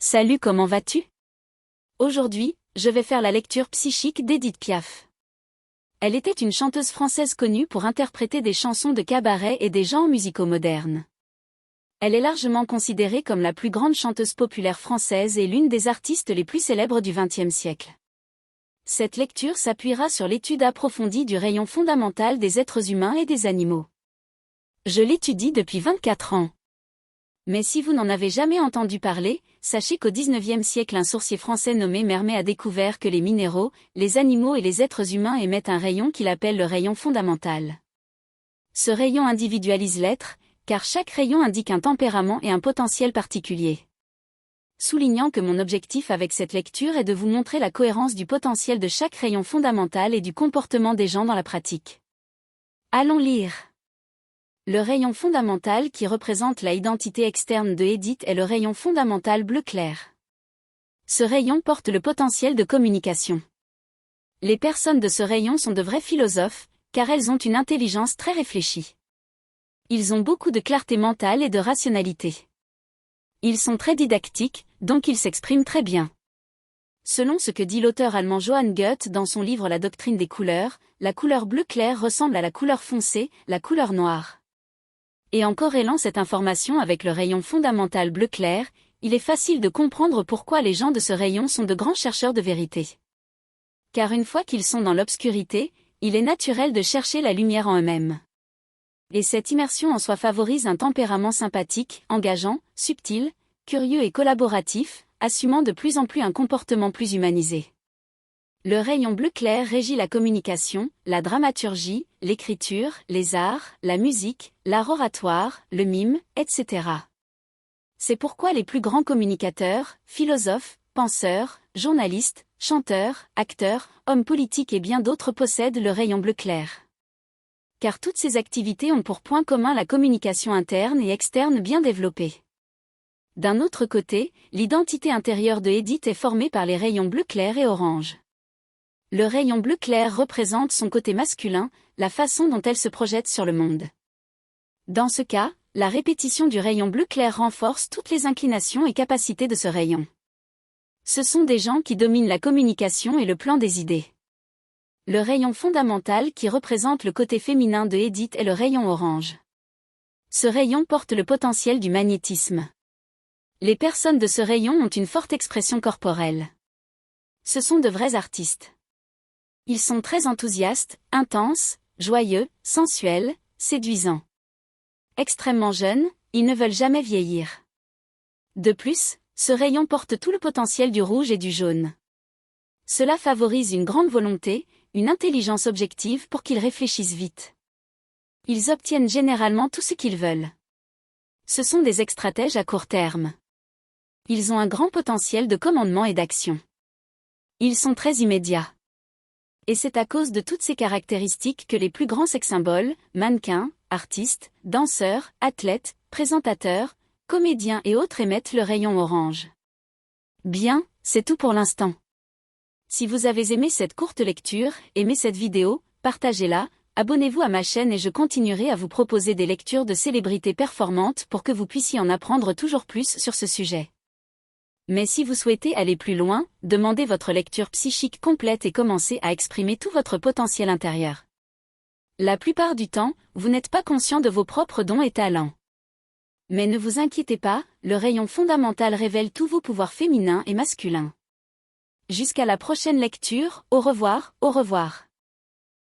Salut, comment vas-tu? Aujourd'hui, je vais faire la lecture psychique d'Édith Piaf. Elle était une chanteuse française connue pour interpréter des chansons de cabaret et des genres musicaux modernes. Elle est largement considérée comme la plus grande chanteuse populaire française et l'une des artistes les plus célèbres du XXe siècle. Cette lecture s'appuiera sur l'étude approfondie du rayon fondamental des êtres humains et des animaux. Je l'étudie depuis 24 ans. Mais si vous n'en avez jamais entendu parler, sachez qu'au XIXe siècle un sourcier français nommé Mermet a découvert que les minéraux, les animaux et les êtres humains émettent un rayon qu'il appelle le rayon fondamental. Ce rayon individualise l'être, car chaque rayon indique un tempérament et un potentiel particulier. Soulignant que mon objectif avec cette lecture est de vous montrer la cohérence du potentiel de chaque rayon fondamental et du comportement des gens dans la pratique. Allons lire. Le rayon fondamental qui représente la identité externe de Édith est le rayon fondamental bleu clair. Ce rayon porte le potentiel de communication. Les personnes de ce rayon sont de vrais philosophes, car elles ont une intelligence très réfléchie. Ils ont beaucoup de clarté mentale et de rationalité. Ils sont très didactiques, donc ils s'expriment très bien. Selon ce que dit l'auteur allemand Johann Goethe dans son livre La doctrine des couleurs, la couleur bleu clair ressemble à la couleur foncée, la couleur noire. Et en corrélant cette information avec le rayon fondamental bleu clair, il est facile de comprendre pourquoi les gens de ce rayon sont de grands chercheurs de vérité. Car une fois qu'ils sont dans l'obscurité, il est naturel de chercher la lumière en eux-mêmes. Et cette immersion en soi favorise un tempérament sympathique, engageant, subtil, curieux et collaboratif, assumant de plus en plus un comportement plus humanisé. Le rayon bleu clair régit la communication, la dramaturgie, l'écriture, les arts, la musique, l'art oratoire, le mime, etc. C'est pourquoi les plus grands communicateurs, philosophes, penseurs, journalistes, chanteurs, acteurs, hommes politiques et bien d'autres possèdent le rayon bleu clair. Car toutes ces activités ont pour point commun la communication interne et externe bien développée. D'un autre côté, l'identité intérieure de Édith est formée par les rayons bleu clair et orange. Le rayon bleu clair représente son côté masculin, la façon dont elle se projette sur le monde. Dans ce cas, la répétition du rayon bleu clair renforce toutes les inclinations et capacités de ce rayon. Ce sont des gens qui dominent la communication et le plan des idées. Le rayon fondamental qui représente le côté féminin de Édith est le rayon orange. Ce rayon porte le potentiel du magnétisme. Les personnes de ce rayon ont une forte expression corporelle. Ce sont de vrais artistes. Ils sont très enthousiastes, intenses, joyeux, sensuels, séduisants. Extrêmement jeunes, ils ne veulent jamais vieillir. De plus, ce rayon porte tout le potentiel du rouge et du jaune. Cela favorise une grande volonté, une intelligence objective pour qu'ils réfléchissent vite. Ils obtiennent généralement tout ce qu'ils veulent. Ce sont des stratèges à court terme. Ils ont un grand potentiel de commandement et d'action. Ils sont très immédiats. Et c'est à cause de toutes ces caractéristiques que les plus grands sex-symboles, mannequins, artistes, danseurs, athlètes, présentateurs, comédiens et autres émettent le rayon orange. Bien, c'est tout pour l'instant. Si vous avez aimé cette courte lecture, aimez cette vidéo, partagez-la, abonnez-vous à ma chaîne et je continuerai à vous proposer des lectures de célébrités performantes pour que vous puissiez en apprendre toujours plus sur ce sujet. Mais si vous souhaitez aller plus loin, demandez votre lecture psychique complète et commencez à exprimer tout votre potentiel intérieur. La plupart du temps, vous n'êtes pas conscient de vos propres dons et talents. Mais ne vous inquiétez pas, le rayon fondamental révèle tous vos pouvoirs féminins et masculins. Jusqu'à la prochaine lecture, au revoir, au revoir.